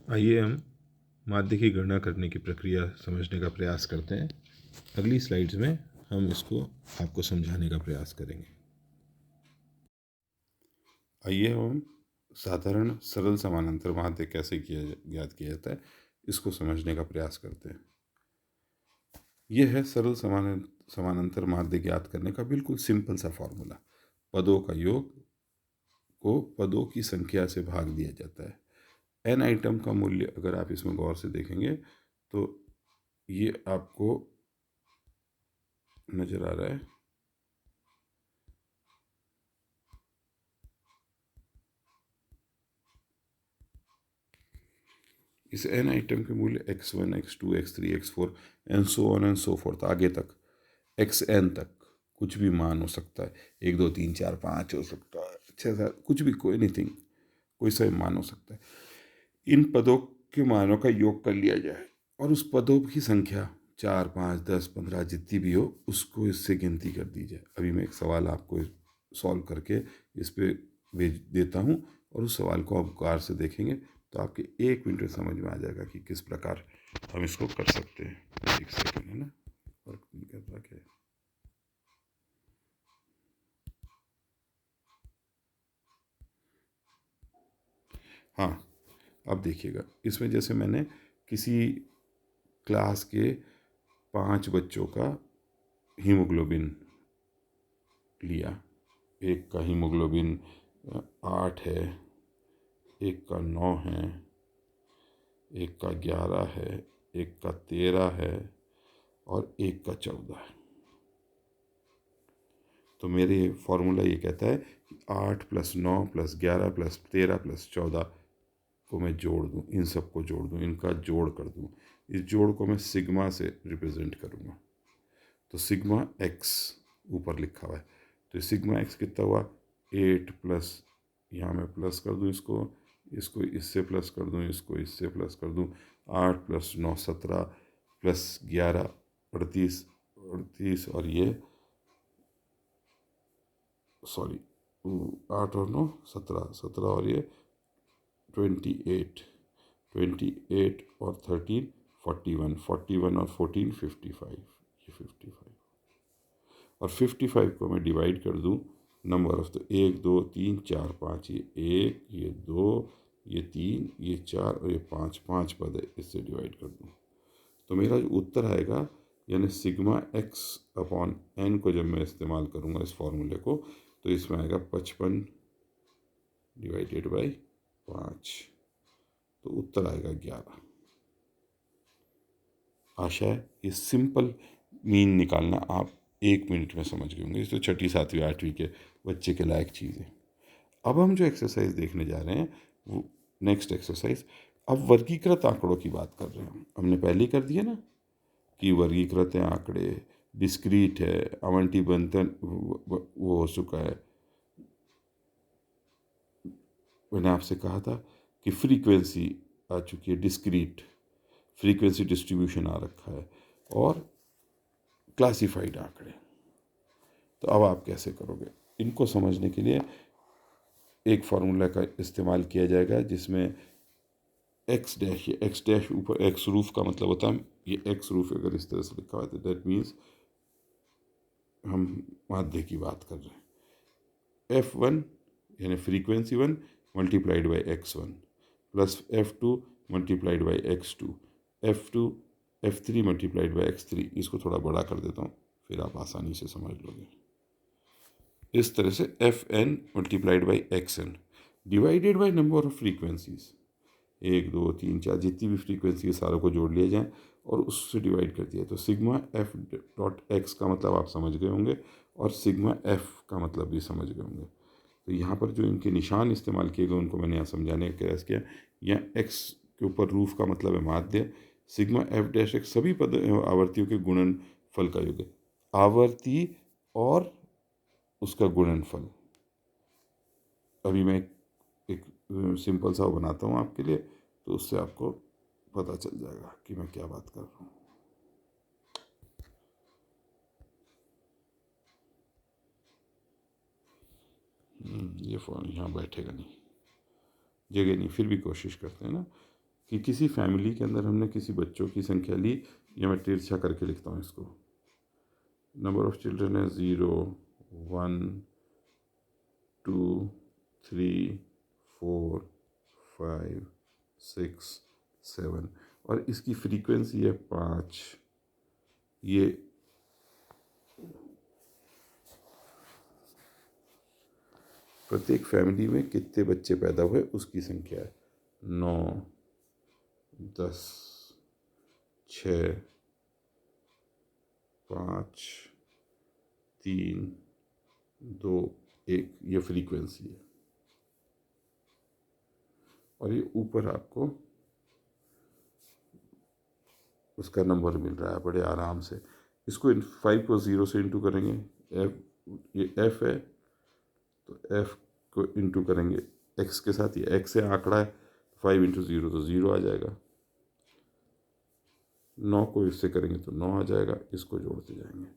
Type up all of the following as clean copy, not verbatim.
आइए हम माध्य की गणना करने की प्रक्रिया समझने का प्रयास करते हैं। अगली स्लाइड्स में हम इसको आपको समझाने का प्रयास करेंगे। आइए हम साधारण सरल समानांतर माध्य कैसे ज्ञात किया जाता है, इसको समझने का प्रयास करते हैं। यह है सरल समानांतर माध्य ज्ञात करने का बिल्कुल सिंपल सा फॉर्मूला। पदों का योग को पदों की संख्या से भाग दिया जाता है। एन आइटम का मूल्य अगर आप इसमें गौर से देखेंगे तो ये आपको नजर आ रहा है। इस एन आइटम के मूल्य x1, x2, x3, x4 and so on and so fourth, आगे तक xn तक कुछ भी मान हो सकता है। 1 2 3 4 5 हो सकता है, 6 7, कुछ भी, कोई एनीथिंग, कोई सा मान हो सकता है। इन पदों के मानों का योग कर लिया जाए और उस पदों की संख्या 4 5 10 15 जितनी भी हो उसको इससे गिनती कर दी जाए। अभी मैं एक सवाल आपको सॉल्व करके इस पे भेज देता हूँ और उस सवाल को आप गौर से देखेंगे तो आपके 1 मिनट में समझ में आ जाएगा कि किस प्रकार हम इसको कर सकते हैं। एक सेकेंड, है ना, वर्क नहीं कर रहा क्या? हाँ, अब देखिएगा, इसमें जैसे मैंने किसी क्लास के 5 बच्चों का हीमोग्लोबिन लिया। एक का हीमोग्लोबिन 8 है, एक का 9 है, एक का 11 है, एक का 13 है और एक का 14 है। तो मेरे फॉर्मूला ये कहता है कि 8 + 9 + 11 + 13 + 14 को मैं जोड़ दूँ, इन सब को जोड़ दूँ, इनका जोड़ कर दूँ। इस जोड़ को मैं सिग्मा से रिप्रेजेंट करूँगा। तो सिग्मा एक्स ऊपर लिखा हुआ है, तो सिग्मा एक्स कितना हुआ? 8 प्लस, यहाँ मैं प्लस कर दूँ, इसको इसको इससे प्लस कर दूँ, इसको इससे प्लस कर दूँ। 8 + 9 17 + 11 38 38 और ये सॉरी 8 और 9 17 17 और ये 28 28 और 13 41 41 और 14 55, ये 55 और 55 को मैं डिवाइड कर दूं नंबर ऑफ, तो 1 2 3 4 5, ये 1 ये 2 ये 3 ये 4 और ये 5, 5 पद है, इससे डिवाइड कर दूं तो मेरा जो उत्तर आएगा, यानी सिग्मा एक्स अपॉन एन को जब मैं इस्तेमाल करूँगा इस फॉर्मूले को, तो इसमें आएगा 55 डिवाइडेड बाई 5, तो उत्तर आएगा 11। आशा है ये सिंपल मीन निकालना आप 1 मिनट में समझ गए होंगे। इस तो 6ठी 7वीं 8वीं के बच्चे के लायक चीज़ है। अब हम जो एक्सरसाइज देखने जा रहे हैं वो नेक्स्ट एक्सरसाइज, अब वर्गीकृत आंकड़ों की बात कर रहे हैं। हमने पहले ही कर दिया ना कि वर्गीकृत हैं आंकड़े, डिस्क्रीट है, आवंटी बंधन वो हो चुका है। मैंने आपसे कहा था कि फ्रीक्वेंसी आ चुकी है, डिस्क्रीट फ्रीक्वेंसी डिस्ट्रीब्यूशन आ रखा है, और क्लासिफाइड आंकड़े। तो अब आप कैसे करोगे? इनको समझने के लिए एक फार्मूला का इस्तेमाल किया जाएगा जिसमें एक्स डैश, ये एक्स डैश ऊपर एक्स रूफ का मतलब होता है, ये एक्स रूफ अगर इस तरह से लिखा हुआ है तो दैट मीन्स हम माध्य की बात कर रहे हैं। F1 यानी frequency 1 multiplied by x1 plus F2 multiplied by x2, F2 F3 multiplied by x3। इसको थोड़ा बड़ा कर देता हूँ, फिर आप आसानी से समझ लोगे। इस तरह से Fn multiplied by Xn divided by number of frequencies, 1 2 3 4 जितनी भी फ्रीक्वेंसी है सारों को जोड़ लिया जाए और उससे डिवाइड कर दिया। तो सिग्मा एफ डॉट एक्स का मतलब आप समझ गए होंगे और सिग्मा एफ का मतलब भी समझ गए होंगे। तो यहाँ पर जो इनके निशान इस्तेमाल किए गए उनको मैंने यहाँ समझाने का प्रयास किया। यहाँ एक्स के ऊपर रूफ का मतलब है माध्य, सिग्मा एफ डैश एक्स सभी पद आवर्तियों के गुणनफल का योग है, आवर्ती और उसका गुणनफल। अभी मैं एक सिंपल सा बनाता हूँ आपके लिए, तो उससे आपको पता चल जाएगा कि मैं क्या बात कर रहा हूँ। ये फ़ोन यहाँ बैठेगा नहीं, जगह नहीं, फिर भी कोशिश करते हैं ना। कि किसी फैमिली के अंदर हमने किसी बच्चों की संख्या ली, या मैं तिरछा करके लिखता हूँ इसको, नंबर ऑफ चिल्ड्रन है 0, 1, 2, 3, 4, 5, 6, 7, और इसकी फ्रीक्वेंसी है 5। ये प्रत्येक फैमिली में कितने बच्चे पैदा हुए उसकी संख्या है। 9, 10, 6, 5, 3, 2, 1, ये फ्रीक्वेंसी है। और ये ऊपर आपको उसका नंबर मिल रहा है बड़े आराम से। इसको 5 को 0 से इंटू करेंगे, ये f है, तो f को इंटू करेंगे x के साथ, ये x है आंकड़ा है, 5 इंटू 0 तो 0 आ जाएगा। 9 को इससे करेंगे तो 9 आ जाएगा, इसको जोड़ते जाएंगे।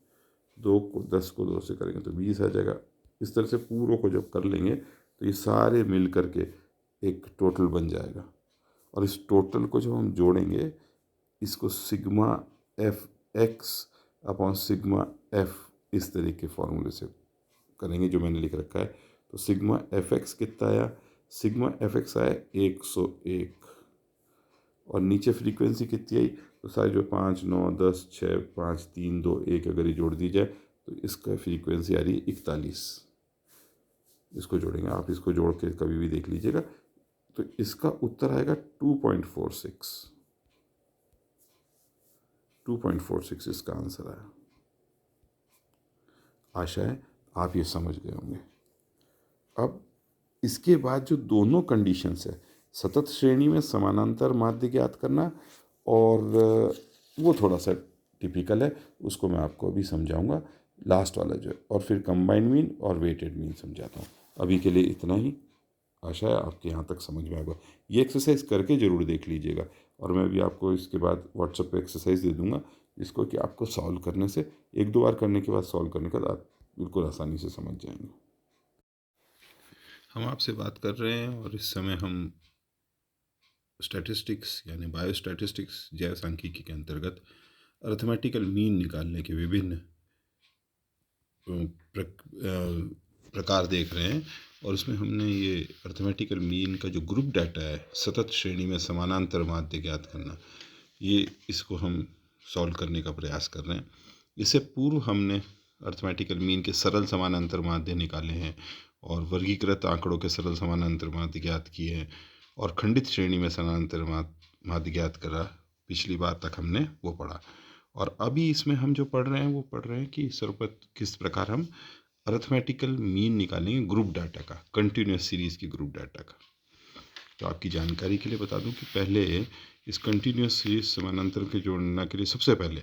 10 को 2 से करेंगे तो 20 आ जाएगा। इस तरह से पूरों को जब कर लेंगे तो ये सारे मिल करके एक टोटल बन जाएगा। और इस टोटल को जब हम जोड़ेंगे, इसको sigma F x upon sigma F इस तरह के फॉर्मूले से करेंगे जो मैंने लिख रखा है। तो सिग्मा एफ एक्स कितना आया, सिग्मा एफ एक्स आया 101, और नीचे फ्रीक्वेंसी कितनी आई, तो सारे जो 5, 9, 10, 6, 5, 3, 2, 1 अगर ये जोड़ दी जाए तो इसका फ्रीक्वेंसी आ रही है 41। इसको जोड़ेंगे, आप इसको जोड़ के कभी भी देख लीजिएगा, तो इसका उत्तर आएगा 2.46। 2.46 इसका आंसर आया। आशा है आप ये समझ गए होंगे। अब इसके बाद जो दोनों कंडीशंस है, सतत श्रेणी में समानांतर माध्य ज्ञात करना, और वो थोड़ा सा टिपिकल है, उसको मैं आपको अभी समझाऊंगा, लास्ट वाला जो है, और फिर कंबाइंड मीन और वेटेड मीन समझाता हूँ। अभी के लिए इतना ही। आशा है आपके यहाँ तक समझ में आएगा। ये एक्सरसाइज करके ज़रूर देख लीजिएगा, और मैं भी आपको इसके बाद व्हाट्सएप पे एक्सरसाइज दे दूँगा, जिसको कि आपको सॉल्व करने से, 1-2 बार करने के बाद सॉल्व करने के बाद आप बिल्कुल आसानी से समझ जाएंगे। हम आपसे बात कर रहे हैं और इस समय हम स्टैटिस्टिक्स यानी बायोस्टैटिस्टिक्स जैव सांख्यिकी के अंतर्गत अर्थमेटिकल मीन निकालने के विभिन्न प्रकार देख रहे हैं। और उसमें हमने ये अर्थमेटिकल मीन का जो ग्रुप डाटा है, सतत श्रेणी में समानांतर माध्य ज्ञात करना, ये इसको हम सॉल्व करने का प्रयास कर रहे हैं। इससे पूर्व हमने अर्थमेटिकल मीन के सरल समानांतर माध्य निकाले हैं और वर्गीकृत आंकड़ों के सरल समानांतर माध्य ज्ञात किए हैं, और खंडित श्रेणी में समानांतर माध्य ज्ञात करा। पिछली बार तक हमने वो पढ़ा, और अभी इसमें हम जो पढ़ रहे हैं वो पढ़ रहे हैं कि सर्वप्रथम किस प्रकार हम अर्थमेटिकल मीन निकालेंगे ग्रुप डाटा का, कंटिन्यूस सीरीज की ग्रुप डाटा का। तो आपकी जानकारी के लिए बता दूं कि पहले इस कंटिन्यूस सीरीज समानांतर के जोड़ने के लिए सबसे पहले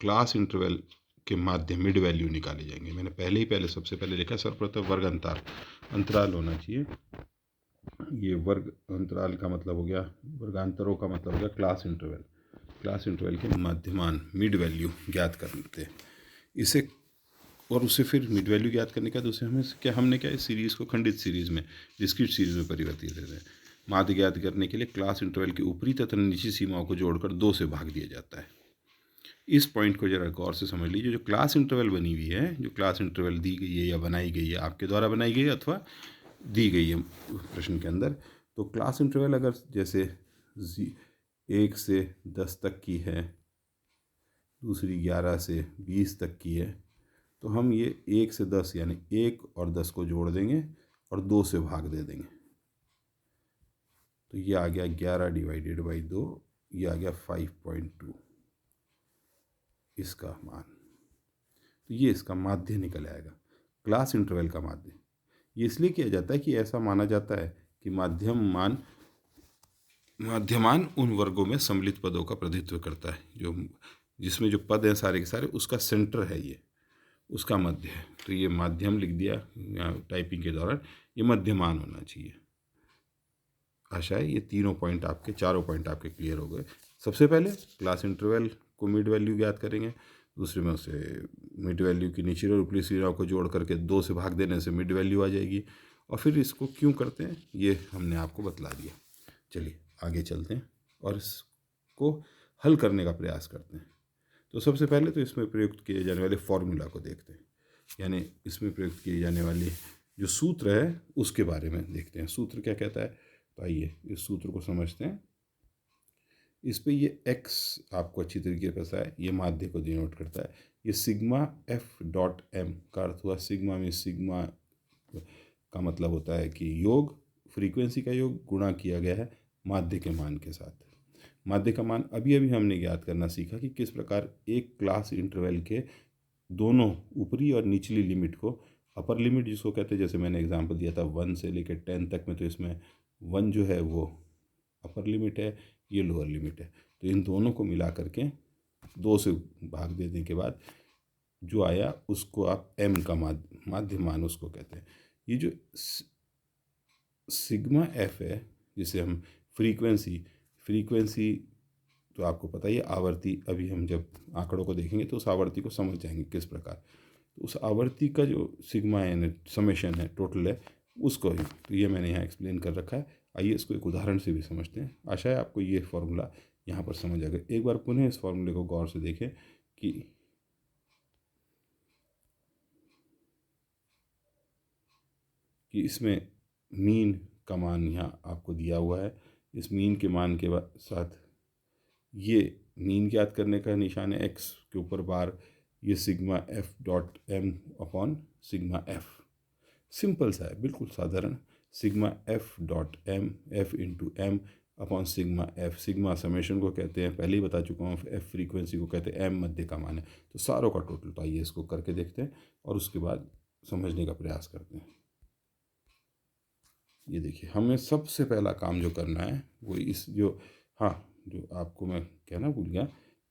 क्लास इंटरवल के माध्य मिड वैल्यू निकाले जाएंगे। मैंने सबसे पहले लिखा सर्वप्रथम वर्ग अंतराल होना चाहिए। ये वर्ग अंतराल का मतलब हो गया, वर्गांतरों का मतलब हो गया क्लास इंटरवल। क्लास इंटरवल के माध्यमान मिड वैल्यू ज्ञात करते हैं इसे, और उसे फिर मिड वैल्यू ज्ञात करने का दूसरे हमने क्या इस सीरीज़ को खंडित सीरीज़ में, डिस्क्रीट सीरीज़ में परिवर्तित कर रहे हैं। माध्य ज्ञात करने के लिए क्लास इंटरवल की ऊपरी तथा निचली सीमाओं को जोड़कर 2 से भाग दिया जाता है। इस पॉइंट को जरा गौर से समझ लीजिए। जो क्लास इंटरवल बनी हुई है, जो क्लास इंटरवल दी गई है या बनाई गई है, आपके द्वारा बनाई गई है अथवा दी गई है प्रश्न के अंदर, तो क्लास इंटरवल अगर जैसे 1 से 10 तक की है, दूसरी 11 से 20 तक की है, तो हम ये 1 से 10 यानी 1 और 10 को जोड़ देंगे और 2 से भाग दे देंगे। तो ये आ गया 11 डिवाइडेड बाई 2, ये आ गया 5.2 इसका मान। तो ये इसका माध्य निकल आएगा, क्लास इंटरवल का माध्य। ये इसलिए किया जाता है कि ऐसा माना जाता है कि माध्यमान उन वर्गों में सम्मिलित पदों का प्रतिनिधित्व करता है, जिसमें जो पद हैं सारे के सारे, उसका सेंटर है, ये उसका मध्य है। तो ये माध्यम लिख दिया टाइपिंग के दौरान, ये मध्यमान होना चाहिए। आशा है ये चारों पॉइंट आपके क्लियर हो गए। सबसे पहले क्लास इंटरवल को मिड वैल्यू ज्ञात करेंगे, दूसरे में उसे मिड वैल्यू की निचली और ऊपरी सीमाओं को जोड़ करके 2 से भाग देने से मिड वैल्यू आ जाएगी, और फिर इसको क्यों करते हैं ये हमने आपको बतला दिया। चलिए आगे चलते हैं। और इसको हल करने का प्रयास करते हैं। तो सबसे पहले तो इसमें प्रयुक्त किए जाने वाले फॉर्मूला को देखते हैं, यानी इसमें प्रयुक्त किए जाने वाले जो सूत्र है उसके बारे में देखते हैं। सूत्र क्या कहता है, तो आइए इस सूत्र को समझते हैं। इस पे ये x आपको अच्छी तरीके से पता है, ये माध्य को डिनोट करता है। ये सिग्मा f डॉट m का अर्थ हुआ, सिग्मा में सिग्मा का मतलब होता है कि योग, फ्रीक्वेंसी का योग गुणा किया गया है माध्य के मान के साथ। माध्य का मान अभी अभी हमने ज्ञात करना सीखा कि किस प्रकार एक क्लास इंटरवल के दोनों ऊपरी और निचली लिमिट को, अपर लिमिट जिसको कहते हैं, जैसे मैंने एग्जांपल दिया था 1 से लेकर 10 तक में, तो इसमें 1 जो है वो अपर लिमिट है, ये लोअर लिमिट है। तो इन दोनों को मिला करके 2 से भाग देने के बाद जो आया उसको आप m का माध्य मान उसको कहते हैं। ये जो सिग्मा f है जिसे हम फ्रीक्वेंसी तो आपको पता ही है, आवर्ती, अभी हम जब आंकड़ों को देखेंगे तो उस आवर्ती को समझ जाएंगे किस प्रकार। तो उस आवर्ती का जो सिग्मा है, समेशन है, टोटल है, उसको ही तो ये मैंने यहाँ एक्सप्लेन कर रखा है। आइए इसको एक उदाहरण से भी समझते हैं। आशा है आपको ये फॉर्मूला यहाँ पर समझ आ गया। एक बार पुनः इस फॉर्मूले को गौर से देखें कि इसमें मीन का मान यहाँ आपको दिया हुआ है। इस मीन के मान के साथ ये मीन ज्ञात करने का निशान है, x के ऊपर बार, ये sigma f dot m upon sigma f। Simple सा है, बिल्कुल साधारण। Sigma f dot m, f into m upon sigma f। Sigma summation को कहते हैं, पहले ही बता चुका हूँ। f फ्रीक्वेंसी को कहते हैं, m मध्य का मान है। तो सारों का टोटल। तो आइए इसको करके देखते हैं और उसके बाद समझने का प्रयास करते हैं। ये देखिए, हमें सबसे पहला काम जो करना है वो इस जो आपको मैं कहना भूल गया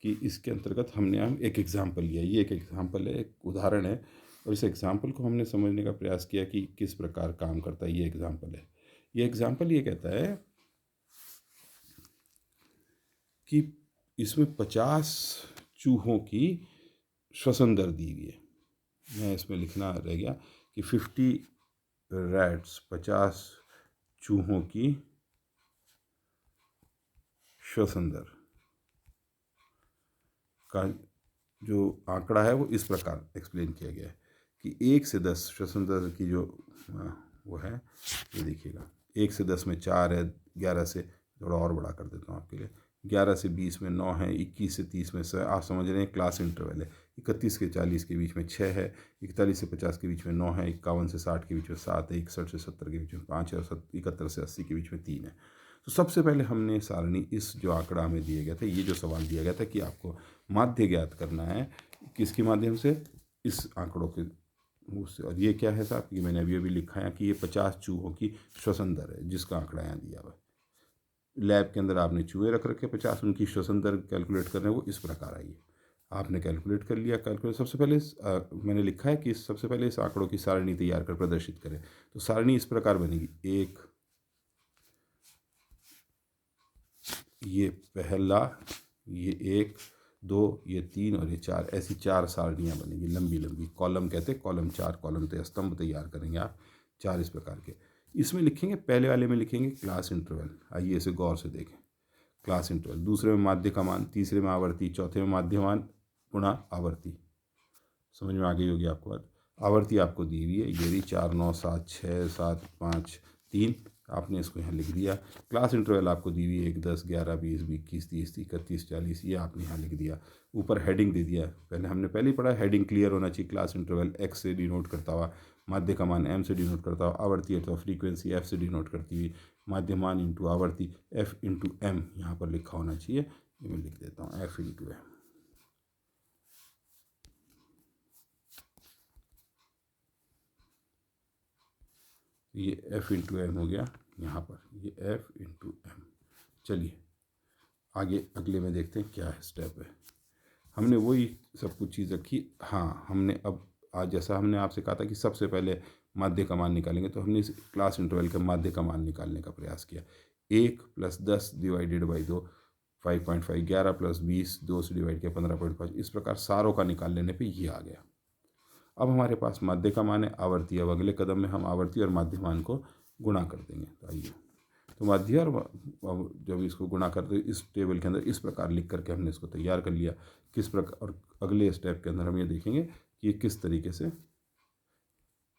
कि इसके अंतर्गत हम एक एग्जाम्पल लिया। ये एक एग्जाम्पल है, एक उदाहरण है, और इस एग्जाम्पल को हमने समझने का प्रयास किया कि किस प्रकार काम करता है। ये एग्जाम्पल है, ये एग्जाम्पल ये कहता है कि इसमें 50 चूहों की श्वसन दर दी हुई है। मैं इसमें लिखना रह गया कि 50 रैट्स, 50 चूहों की श्वसन दर का जो आंकड़ा है वो इस प्रकार एक्सप्लेन किया गया है कि 1 से 10 श्वसन दर की जो वो है, ये देखिएगा, 1 से 10 में 4 है, 11 से, थोड़ा और बड़ा कर देता हूँ आपके लिए, 11 से 20 में 9 है, 21 से 30 में आप समझ रहे हैं क्लास इंटरवल है, 31 से 40 के बीच में 6 है, 41 से 50 के बीच में 9 है, 51 से 60 के बीच में 7 है, 61 से 70 के बीच में 5 है, और 71 से 80 के बीच में 3 है। तो सबसे पहले हमने सारणी, इस जो आंकड़ा हमें दिया गया था, ये जो सवाल दिया गया था कि आपको माध्य ज्ञात करना है किसके माध्यम से, इस आंकड़ों के उससे। और ये क्या है साहब, कि मैंने अभी अभी लिखा है कि ये 50 चूहों की श्वसन दर है, जिसका आंकड़ा यहाँ दिया हुआ है। लैब के अंदर आपने चूहे रख रखे 50, उनकी श्वसन दर कैलकुलेट करने, वो इस प्रकार आई है। आपने कैलकुलेट कर लिया। कैलकुलेट सबसे पहले मैंने लिखा है कि सबसे पहले इस आंकड़ों की सारणी तैयार कर प्रदर्शित करें। तो सारणी इस प्रकार बनेगी, 1, ये पहला, ये 1, 2, ये 3 और ये 4, ऐसी 4 सारणियाँ बनेगी, लंबी लंबी कॉलम कहते हैं, कॉलम 4 कॉलम तो स्तंभ तैयार करेंगे आप 4 इस प्रकार के। इसमें लिखेंगे, पहले वाले में लिखेंगे क्लास इंटरवल। आइए इसे गौर से देखें। क्लास इंटरवल, दूसरे में माध्य का मान, तीसरे में आवर्ती, चौथे में माध्यमान गुणा आवर्ती। समझ में आ गई होगी आपको बात। आवर्ती आपको दी हुई है, ये रही 4, 9, 7, 6, 7, 5, 3, आपने इसको यहाँ लिख दिया। क्लास इंटरवल आपको दी हुई है 1, 10, 11, 20, 21, 30, 31, 40, ये आपने यहाँ लिख दिया। ऊपर हेडिंग दे दिया, पहले ही पढ़ा, हेडिंग क्लियर होना चाहिए। क्लास इंटरवल x से डिनोट करता हुआ, माध्य का मान m से डिनोट करता हुआ, आवर्ती अथवा फ्रीक्वेंसी f से डिनोट करती हुई, माध्यमान इंटू आवर्ती f इंटू m यहाँ पर लिखा होना चाहिए। ये मैं लिख देता हूँ, f इंटू m। ये f इंटू एम हो गया यहाँ पर, ये f इंटू एम। चलिए आगे अगले में देखते हैं क्या स्टेप है। हमने वही सब कुछ चीज़ रखी। हाँ, हमने अब आज जैसा हमने आपसे कहा था कि सबसे पहले माध्य का मान निकालेंगे, तो हमने इस क्लास इंटरवल के माध्य का मान निकालने का प्रयास किया। 1 + 10 डिवाइडेड बाई 2, 5.5, 11 + 20, 2 से डिवाइड किया 15.5, इस प्रकार सारों का निकाल लेने पे ये आ गया। अब हमारे पास माध्य का मान है, आवर्ती। अब अगले कदम में हम आवर्ती और माध्य मान को गुणा कर देंगे। तो आइए तो माध्य और जब इसको गुणा करते इस टेबल के अंदर इस प्रकार लिख करके हमने इसको तैयार कर लिया। किस प्रकार, और अगले स्टेप के अंदर हम ये देखेंगे कि ये किस तरीके से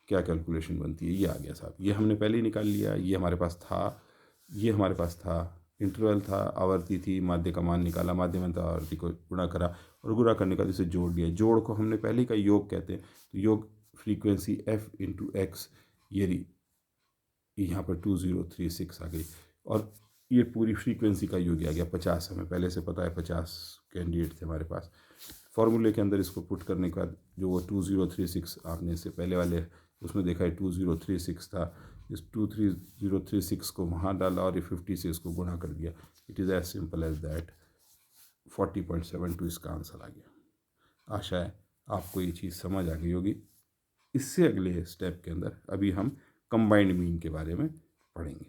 क्या कैलकुलेशन बनती है। ये आ गया साहब, ये हमने पहले ही निकाल लिया, ये हमारे पास था, ये हमारे पास था, इंटरवल था, आवर्ती थी, माध्य का मान निकाला, माध्यम था, आवर्ती को गुणा करा और गुणा करने का इसे जोड़ दिया। जोड़ को हमने पहले ही का योग कहते हैं, तो योग फ्रीक्वेंसी f इंटू एक्स, ये यहाँ पर 2036 आ गई और ये पूरी फ्रीक्वेंसी का योग आ गया 50। हमें पहले से पता है 50 कैंडिडेट थे हमारे पास। फॉर्मूले के अंदर इसको पुट करने के बाद जो वो 2036 आपने इससे पहले वाले उसमें देखा है 2036 था, इस 2036 को वहाँ डाला और ये 50 से इसको गुणा कर दिया। It is as simple as that. 40.72 इसका आंसर आ गया। आशा है आपको ये चीज़ समझ आ गई होगी। इससे अगले स्टेप के अंदर अभी हम कंबाइंड मीन के बारे में पढ़ेंगे।